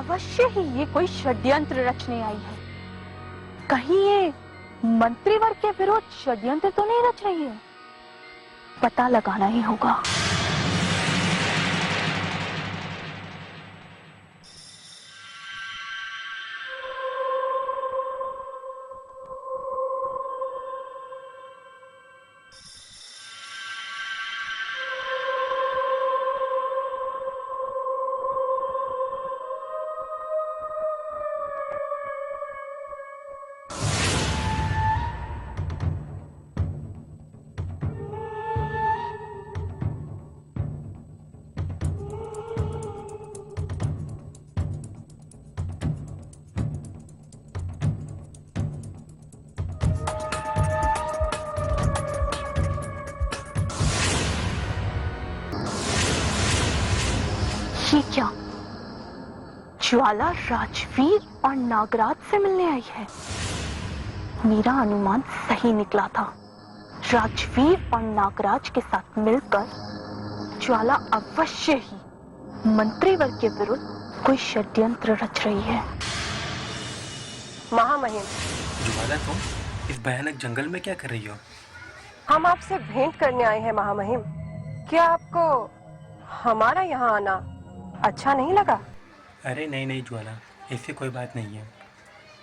अवश्य ही ये कोई षड्यंत्र रचने आई है। कहीं ये मंत्रीवर के विरुद्ध षड्यंत्र तो नहीं रच रही है? पता लगाना ही होगा। ये क्या? ज्वाला राजवीर और नागराज से मिलने आई है। मेरा अनुमान सही निकला था। राजवीर और नागराज के साथ मिलकर ज्वाला अवश्य ही मंत्रीवर के विरुद्ध कोई षड्यंत्र रच रही है। महामहिम, ज्वाला, तुम इस भयानक जंगल में क्या कर रही हो? हम आपसे भेंट करने आए हैं महामहिम। क्या आपको हमारा यहाँ आना अच्छा नहीं लगा? अरे नहीं नहीं ज्वाला, ऐसी कोई बात नहीं है।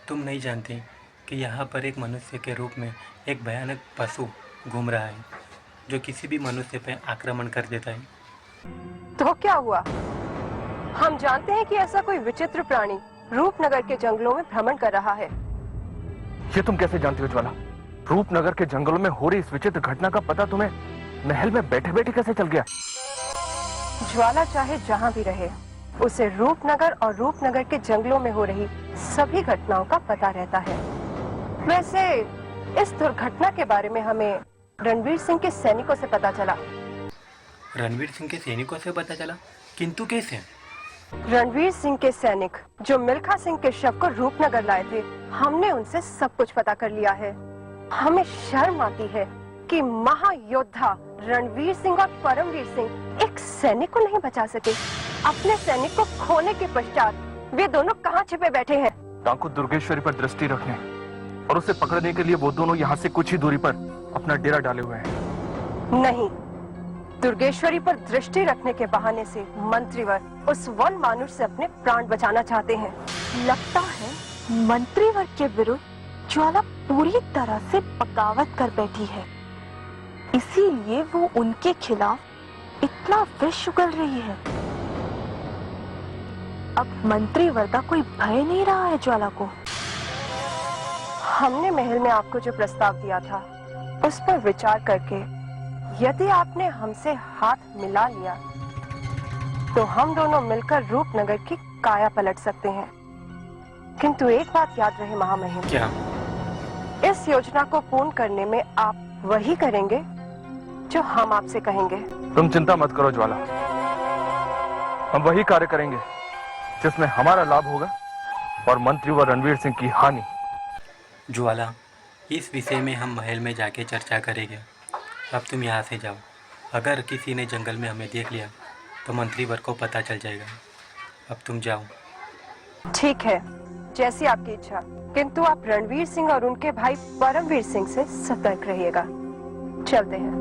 तुम नहीं जानते कि यहाँ पर एक मनुष्य के रूप में एक भयानक पशु घूम रहा है जो किसी भी मनुष्य पर आक्रमण कर देता है। तो क्या हुआ? हम जानते हैं कि ऐसा कोई विचित्र प्राणी रूपनगर के जंगलों में भ्रमण कर रहा है। ये तुम कैसे जानती हो ज्वाला? रूपनगर के जंगलों में हो रही इस विचित्र घटना का पता तुम्हें महल में बैठे बैठे कैसे चल गया? ज्वाला चाहे जहाँ भी रहे, उसे रूपनगर और रूपनगर के जंगलों में हो रही सभी घटनाओं का पता रहता है। वैसे इस दुर्घटना के बारे में हमें रणवीर सिंह के सैनिकों से पता चला। रणवीर सिंह के सैनिकों से पता चला? किंतु कैसे? रणवीर सिंह के सैनिक जो मिल्खा सिंह के शव को रूपनगर लाए थे, हमने उनसे सब कुछ पता कर लिया है। हमें शर्म आती है कि महायोद्धा रणवीर सिंह और परमवीर सिंह एक सैनिक को नहीं बचा सके। अपने सैनिक को खोने के पश्चात वे दोनों कहाँ छिपे बैठे हैं? तांकु दुर्गेश्वरी पर दृष्टि रखने और उसे पकड़ने के लिए वो दोनों यहाँ से कुछ ही दूरी पर अपना डेरा डाले हुए हैं। नहीं, दुर्गेश्वरी पर दृष्टि रखने के बहाने से मंत्रीवर उस वन मानुष से अपने प्राण बचाना चाहते हैं। लगता है मंत्रीवर के विरुद्ध ज्वाला पूरी तरह से बगावत कर बैठी है, इसीलिए वो उनके खिलाफ इतना विष उगल रही है। अब मंत्रीवर का कोई भय नहीं रहा है ज्वाला को। हमने महल में आपको जो प्रस्ताव दिया था, उस पर विचार करके यदि आपने हमसे हाथ मिला लिया तो हम दोनों मिलकर रूपनगर की काया पलट सकते हैं। किंतु एक बात याद रहे महामहिम। क्या? इस योजना को पूर्ण करने में आप वही करेंगे जो हम आपसे कहेंगे। तुम चिंता मत करो ज्वाला, हम वही कार्य करेंगे जिसमें हमारा लाभ होगा और मंत्री व रणवीर सिंह की हानि। ज्वाला, इस विषय में हम महल में जाके चर्चा करेंगे। अब तुम यहाँ से जाओ। अगर किसी ने जंगल में हमें देख लिया तो मंत्रीवर को पता चल जाएगा। अब तुम जाओ। ठीक है, जैसी आपकी इच्छा, किंतु आप रणवीर सिंह और उनके भाई परमवीर सिंह से सतर्क रहिएगा। चलते हैं।